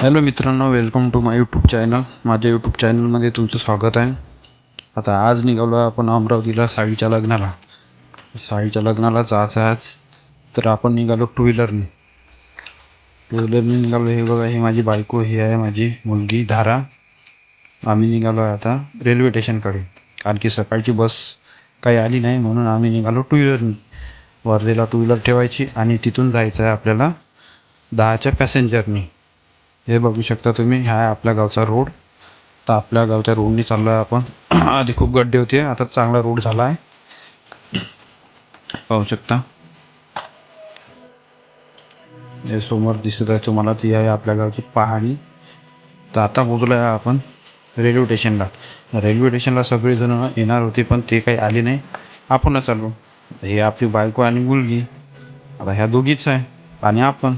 Hello मित्रांनो, welcome to my YouTube channel. माझ्या YouTube चॅनलमध्ये तुमचं स्वागत आहे. आता आज निघालो आपण अमरावतीला साईच्या लग्नाला. साईच्या लग्नाला जायचं आज. तर आपण निघालो टू व्हीलरने निघालो. हे बघा, ही माझी बायको, ही आहे माझी मुलगी धारा. आम्ही निघालो आहे आता रेल्वे स्टेशनकडे, कारण की सकाळची बस काही आली नाही, म्हणून आम्ही निघालो टू व्हीलरने. वर्धेला टू व्हीलर ठेवायची आणि तिथून जायचं आहे आपल्याला 10च्या पॅसेंजरनी. हे बघू शकता तुम्ही, हा आहे आपल्या गावचा रोड. तर आपल्या गावच्या रोडनी चाललो आहे आपण. आधी खूप गड्डे होते, आता चांगला रोड झाला आहे, पाहू शकता. हे समोर दिसत आहे तुम्हाला, ती आहे आपल्या गावची पहाडी. तर आता पोहोचलो आहे आपण रेल्वे स्टेशनला. रेल्वे स्टेशनला सगळेजण येणार होते, पण ते काही आले नाही. आपणच चाललो. हे आपली बायको आणि मुलगी, आता ह्या दोघीच आहे आणि आपण.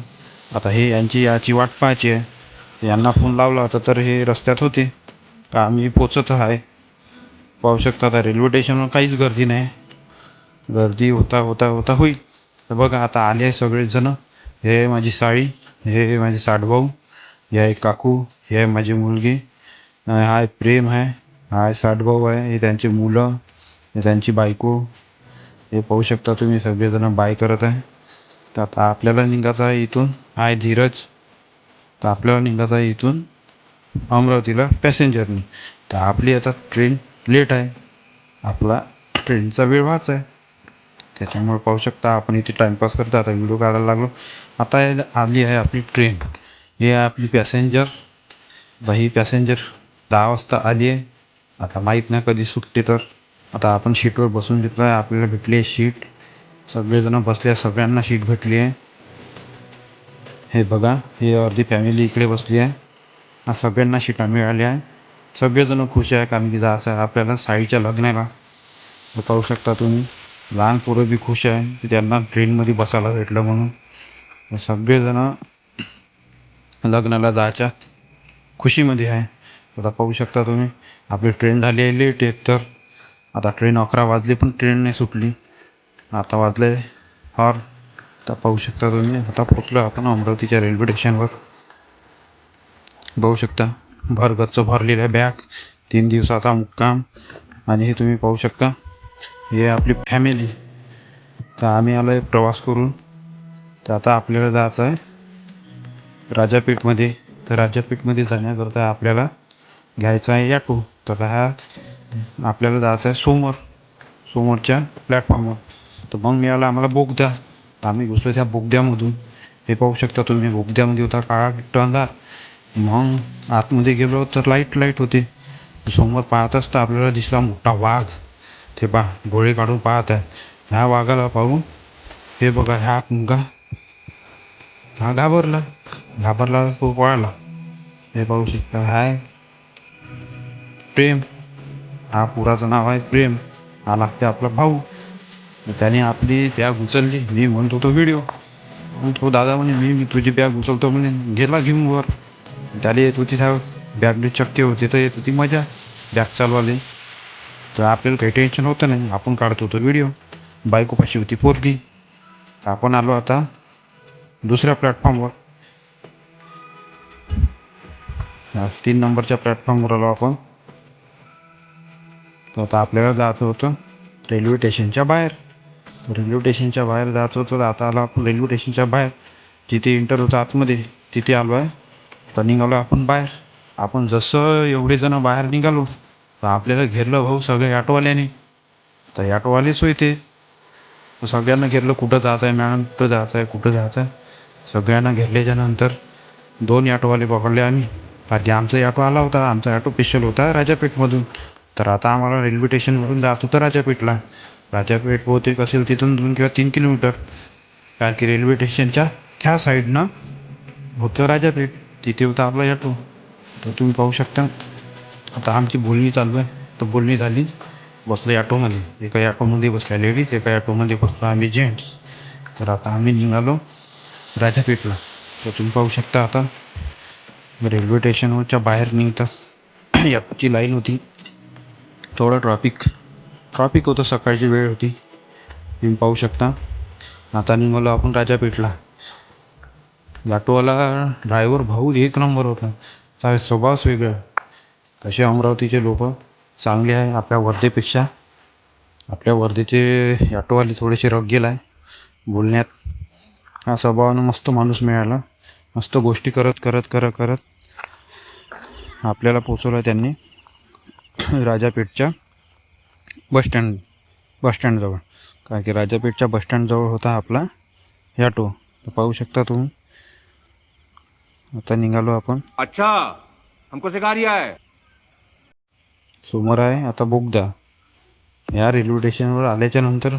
आता हे याची वाट पाहायची आहे. यांना फोन लावला होता तर हे रस्त्यात होते. का आम्ही पोचत आहे, पाहू शकता. आता रेल्वे स्टेशनवर काहीच गर्दी नाही, गर्दी होता होता होता होईल. तर बघा, आता आले आहे सगळेच जण. हे माझी साळी, हे माझे साठभाऊ, हे आहे काकू, हे आहे माझी मुलगी, हा आहे प्रेम आहे, हा आहे साठभाऊ आहे, हे त्यांची मुलं, हे त्यांची बायको. हे पाहू शकता तुम्ही, सगळेजण बाय करत आहे. तर आता आपल्याला निघायचं आहे इथून. हा आहे धीरज. तर आपल्याला निघायचं आहे इथून अमरावतीला पॅसेंजरनी. तर आपली आता ट्रेन लेट आहे, आपला ट्रेनचा वेळ वाच आहे. त्याच्यामुळे पाहू शकता आपण इथे टाईमपास करता. आता व्हिडिओ काढायला लागलो. आता आली आहे आपली ट्रेन. ही आहे आपली पॅसेंजर. ही पॅसेंजर 10 वाजता आली आहे. आता माहीत नाही कधी सुटते. तर आता आपण सीटवर बसून घेतलो आहे, आपल्याला भेटली आहे सीट. सगळेजण बसले आहे, सगळ्यांना सीट भेटली आहे. हे बघा, ही अर्धी फॅमिली इकडे बसली आहे. सगळ्यांना सीटा मिळाल्या आहे. सगळेजण खुश आहे, कारण की जायचं आहे आपल्याला साईच्या लग्नाला. पाहू शकता तुम्ही, लहान पोरं बी खुश आहे की त्यांना ट्रेनमध्ये बसायला भेटलं म्हणून. सगळेजण लग्नाला जायच्या खुशीमध्ये आहे. आता पाहू शकता तुम्ही, आपली ट्रेन झाली आहे लेट एक. तर आता ट्रेन 11 वाजले पण ट्रेन नाही सुटली. आता वाजले हॉर. तर पाहू शकता तुम्ही, आता पोचलो आपण अमरावतीच्या रेल्वे स्टेशनवर. पाहू शकता, भरगच्च भरलेलं आहे बॅग, 3 दिवसाचा मुक्काम. आणि हे तुम्ही पाहू शकता, हे आपली फॅमिली. तर आम्ही आलो आहे प्रवास करून. तर आता आपल्याला जायचं आहे राजापेठमध्ये. तर राजापेठमध्ये जाण्याकरता आपल्याला घ्यायचा आहे ॲटो. तर हा आपल्याला जायचं आहे समोरच्या प्लॅटफॉर्मवर. तर मग मिळाला आम्हाला बोगदा. तर आम्ही घुसलो त्या बोगद्यामधून. हे पाहू शकता तुम्ही, बोगद्यामध्ये होता काळा किट्ट अंधार. मग आतमध्ये गेलो तर लाईट होते. समोर पाहत असता आपल्याला दिसला मोठा वाघ. ते डोळे काढून पाहत आहे. ह्या वाघाला पाहून हे बघा, हा मुलगा हा घाबरला तो पळाला. हे पाहू शकता, हाय प्रेम, हा पुराचं नाव आहे प्रेम. हा लागते आपला भाऊ. त्याने आपली बॅग उचलली. मी म्हणत होतो व्हिडिओ, तो दादा म्हणे मी तुझी बॅग उचलतो म्हणे. गेला घेऊन वर. त्याला येत होती त्या बॅगने चक्के होते, तर येत होती मजा बॅग चालवाले. तर आपल्याला काही टेन्शन होतं नाही, आपण काढत होतो व्हिडिओ. बायकोपाशी होती पोरगी. आपण आलो आता दुसऱ्या प्लॅटफॉर्मवर. 3 नंबरच्या प्लॅटफॉर्मवर आलो आपण. तर आता आपल्याला जायचं होतं रेल्वे स्टेशनच्या बाहेर. रेल्वे स्टेशनच्या बाहेर जायचं होतं. आता आलो आपण रेल्वे स्टेशनच्या बाहेर. तिथे इंटर होतं आतमध्ये, तिथे आलो आहे. तर निघालो आपण बाहेर. आपण जसं एवढे जण बाहेर निघालो, तर आपल्याला घेरलं भाऊ सगळे ॲटोवाल्याने. तर ॲटोवालेच होते. तर सगळ्यांना घेरलं, कुठं जायचं आहे मॅडम, कुठं जायचं आहे, कुठं जायचं आहे. सगळ्यांना घेरल्याच्यानंतर 2 ॲटोवाले पकडले आम्ही. बाकी आमचा ॲटो आला होता, आमचा ॲटो स्पेशल होता राजापेठमधून. तर आता आम्हाला रेल्वे स्टेशनवरून जात होतं राजापेठला. राजापेठ बहुतेक असेल तिथून 2 किंवा 3 किलोमीटर, कारण की रेल्वे स्टेशनच्या त्या साईडनं होतं राजापेठ. तिथे होता आपला ॲटो. तर तुम्ही पाहू शकता, आता आमची बोलणी चालू आहे. तर बोलणी झाली, बसलो ॲटोमध्ये. एका ॲटोमध्ये बसल्या लेडीज, एका ॲटोमध्ये बसलो आम्ही जेंट्स. तर आता आम्ही निघालो राजापेठला. तर तुम्ही पाहू शकता, आता रेल्वे स्टेशनवरच्या बाहेर निघतात ॲटोची लाईन होती. थोडं ट्रॉफिक होतं, सकाळची वेळ होती. तुम्ही पाहू शकता. आता निघालो आपण राजापेठला. ऑटोवाला ड्रायव्हर भाऊ एक नंबर होता, त्याचा स्वभावच वेगळा. कसे अमरावतीचे लोक चांगले आहे आपल्या वर्धेपेक्षा. आपल्या वर्धेचे ऑटोवाले थोडेसे रग्गेल आहे बोलण्यात. हा स्वभावानं मस्त माणूस मिळाला. मस्त गोष्टी करत करत करत करत आपल्याला पोचवलं त्यांनी राजापेठच्या बसस्टँडजवळ. कारण की राजापेठच्या बसस्टँडजवळ होता आपला ॲटो. तर पाहू शकता तुम्ही. आता निघालो आपण. अच्छा, हमको सिखा रिया है. समोर आहे आता बोगदा. या रेल्वे स्टेशनवर आल्याच्या नंतर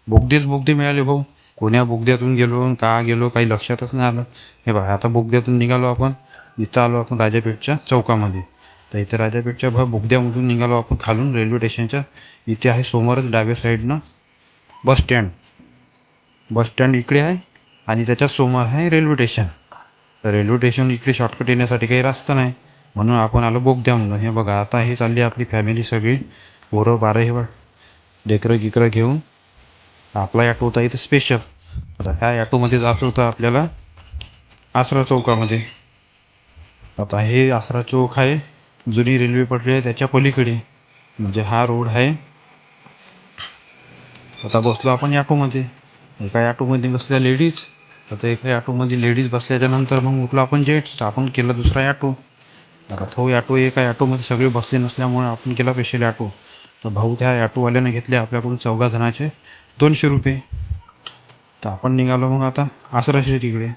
बोगदे मिळाले भाऊ. कोण्या बोगद्यातून गेलो का गेलो काही लक्षातच नाही आलं. हे बघा आता बोगद्यातून निघालो आपण. इथं आलो आपण राजापेठच्या चौकामध्ये. तर इथे राजापेठच्या बोगद्यामधून निघालो आपण खालून रेल्वे स्टेशनच्या. इथे आहे समोरच डाव्या साईडनं बसस्टँड इकडे आहे आणि त्याच्या समोर आहे रेल्वे स्टेशन. तर रेल्वे स्टेशन इकडे शॉर्टकट येण्यासाठी काही रस्ता नाही, म्हणून आपण आलो बोगद्यामधून. हे बघा आता हे चालली आपली फॅमिली सगळी, पोरं बारं हे बघ लेकरं गिकरं घेऊन. आपला ॲटो होता इथं स्पेशल. आता ह्या ॲटोमध्ये जायचं होतं आपल्याला आसरा चौकामध्ये. आता हे आसरा चौक आहे, जुनी रेल्वे पटरी आहे त्याच्या पलीकडे, म्हणजे हा रोड आहे. आता बसलो आपण ॲटोमध्ये. एका ॲटोमध्ये बसल्या लेडीज. आता एका ॲटोमध्ये लेडीज बसल्याच्या नंतर मग उठलो आपण जेंट्स. आपण केला दुसरा ॲटो. आता तो ॲटो एका ॲटोमध्ये सगळे बसले नसल्यामुळे आपण केला स्पेशल ॲटो. तर भाऊ त्या ॲटोवाल्याने घेतले आपल्याकडून 14 जणाचे 200 रुपये. तर आपण निघालो मग आता आसराशी तिकडे.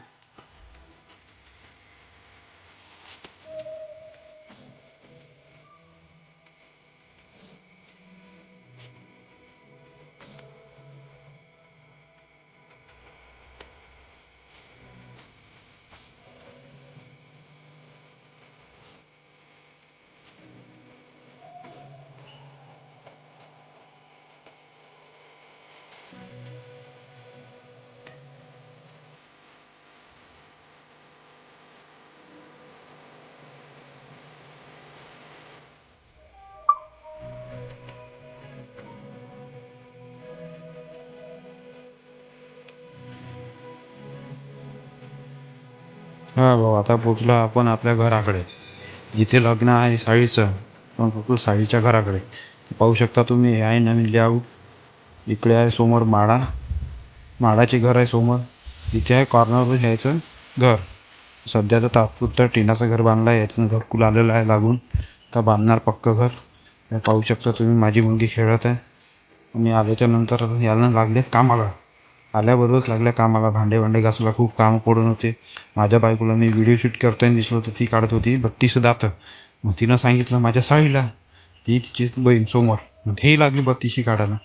हा भाऊ आता पोचलो आपण आपल्या घराकडे. जिथे लग्न आहे साळीचं, पण पोचलो साळीच्या घराकडे. पाहू शकता तुम्ही, हे आहे नवीन लेआउट. इकडे आहे समोर माडाचे घर आहे समोर. इथे आहे कॉर्नरवर घ्यायचं घर. सध्या तर तात्पुरतं टिनाचं घर बांधलं आहे, यातून घरकुल आलेलं आहे लागून. तर बांधणार पक्कं घर. हे पाहू शकता तुम्ही, माझी मुलगी खेळत आहे. आणि आल्याच्या नंतर याला लागले कामाला. आल्याबरोबरच लागल्या कामाला. भांडे घासायला खूप काम पडून होते. माझ्या बायकोला मी व्हिडिओ शूट करताना दिसलो तर ती काढत होती 32 दातं. मग तिनं सांगितलं माझ्या साळीला, ती तिची बहीण समोर, मग ही लागली 32 काढायला.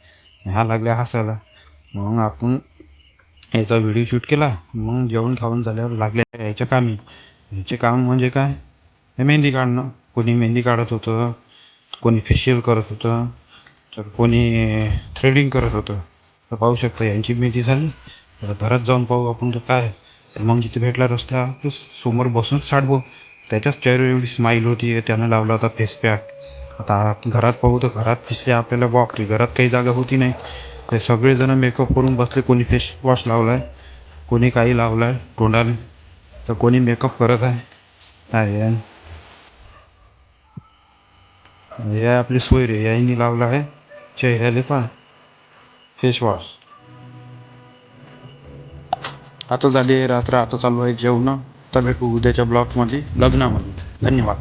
ह्या लागल्या हसायला. मग आपण याचा व्हिडिओ शूट केला. मग जेवण खाऊन झाल्यावर लागल्या याच्या कामी. याचे काम म्हणजे काय, हे मेहंदी काढणं. कोणी मेहंदी काढत होतं, कोणी फेशियल करत होतं, तर कोणी थ्रेडिंग करत होतं. तर पाहू शकता यांची मेहंदी झाली. आता घरात जाऊन पाहू आपण तर काय. तर मग जिथे भेटला रस्त्या समोर बसून साडबो. त्याच्याच चेहऱ्यावर एवढी स्माईल होती. त्यानं लावला होता फेस पॅक. आता घरात पाहू तर घरात दिसले आपल्याला बापरे, घरात काही जागा होती नाही. ते सगळेजण मेकअप करून बसले. कोणी फेस वॉश लावला आहे, कोणी काही लावलं आहे तोंडाने, तर कोणी मेकअप करत आहे. हे आपली सोय रे, यांनी लावला आहे चेहऱ्याला पहा फेसवॉश. आता झाली आहे रात्र, आता चालू आहे जेवण. तर भेटू उद्याच्या ब्लॉगमध्ये लग्नामध्ये. धन्यवाद.